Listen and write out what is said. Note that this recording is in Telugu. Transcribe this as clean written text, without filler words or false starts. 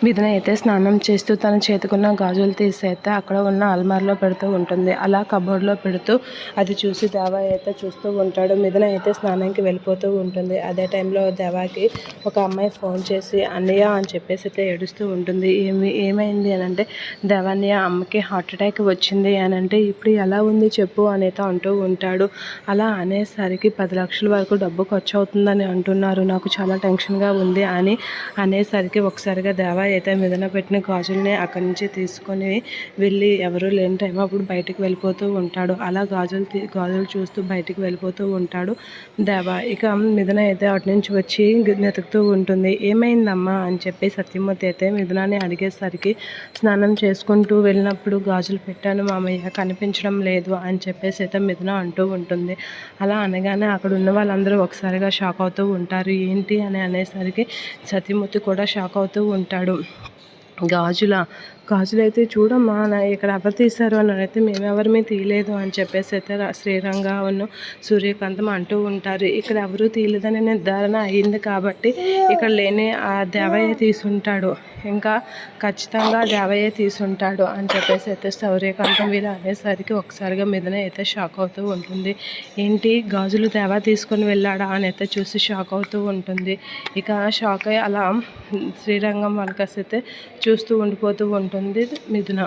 మిథున అయితే స్నానం చేస్తూ తన చేతికున్న గాజులు తీసి అయితే అక్కడ ఉన్న అల్మార్లో పెడుతూ ఉంటుంది. అలా కబోర్డ్లో పెడుతూ అది చూసి దేవా అయితే చూస్తూ ఉంటాడు. మిథున అయితే స్నానానికి వెళ్ళిపోతూ ఉంటుంది. అదే టైంలో దేవాకి ఒక అమ్మాయి ఫోన్ చేసి అన్నయ్య అని చెప్పేసి అయితే ఏడుస్తూ ఉంటుంది. ఏమైంది అని అంటే, దేవాన్నయ్య అమ్మకి హార్ట్ అటాక్ వచ్చింది అని అంటే, ఇప్పుడు ఎలా ఉంది చెప్పు అనేది అంటూ ఉంటాడు. అలా అనేసరికి 10 లక్షల వరకు డబ్బు ఖర్చు అవుతుందని అంటున్నారు, నాకు చాలా టెన్షన్గా ఉంది అని అనేసరికి ఒకసారిగా దేవా అయితే మిథున పెట్టిన గాజుల్ని అక్కడి నుంచి తీసుకొని వెళ్ళి ఎవరూ లేని టైం అప్పుడు బయటికి వెళ్ళిపోతూ ఉంటాడు. అలా గాజులు చూస్తూ బయటికి వెళ్ళిపోతూ ఉంటాడు దేవా. ఇక మిథున అయితే అటు నుంచి వచ్చి వెతుకుతూ ఉంటుంది. ఏమైందమ్మా అని చెప్పి సత్యమూర్తి అయితే మిథునాన్ని అడిగేసరికి, స్నానం చేసుకుంటూ వెళ్ళినప్పుడు గాజులు పెట్టాను మామయ్య, కనిపించడం లేదు అని చెప్పేసి అయితే మిథున అంటూ ఉంటుంది. అలా అనగానే అక్కడ ఉన్న వాళ్ళందరూ ఒకసారిగా షాక్ అవుతూ ఉంటారు. ఏంటి అని అనేసరికి సత్యమూర్తి కూడా షాక్ అవుతూ ఉంటాడు. గాజులైతే చూడమ్మా ఇక్కడ ఎవరు తీశారు అని అయితే, మేమెవరిమీ తీయలేదు అని చెప్పేసి అయితే శ్రీరంగను సూర్యకాంతం అంటూ ఉంటారు. ఇక్కడ ఎవరూ తీయలేదని నిర్ధారణ అయ్యింది కాబట్టి ఇక్కడ లేని ఆ దేవయ్య తీసుంటాడు, ఇంకా ఖచ్చితంగా దేవయ్య తీసుంటాడు అని చెప్పేసి అయితే సూర్యకాంతం వీళ్ళు అనేసరికి ఒకసారిగా మిథున అయితే షాక్ అవుతూ ఉంటుంది. ఏంటి గాజులు దేవా తీసుకొని వెళ్ళాడా అని అయితే చూసి షాక్ అవుతూ ఉంటుంది. ఇక షాక్ అయ్యి అలా శ్రీరంగం వాళ్ళకైతే చూస్తూ ఉండిపోతూ ఉంటుంది మిథున.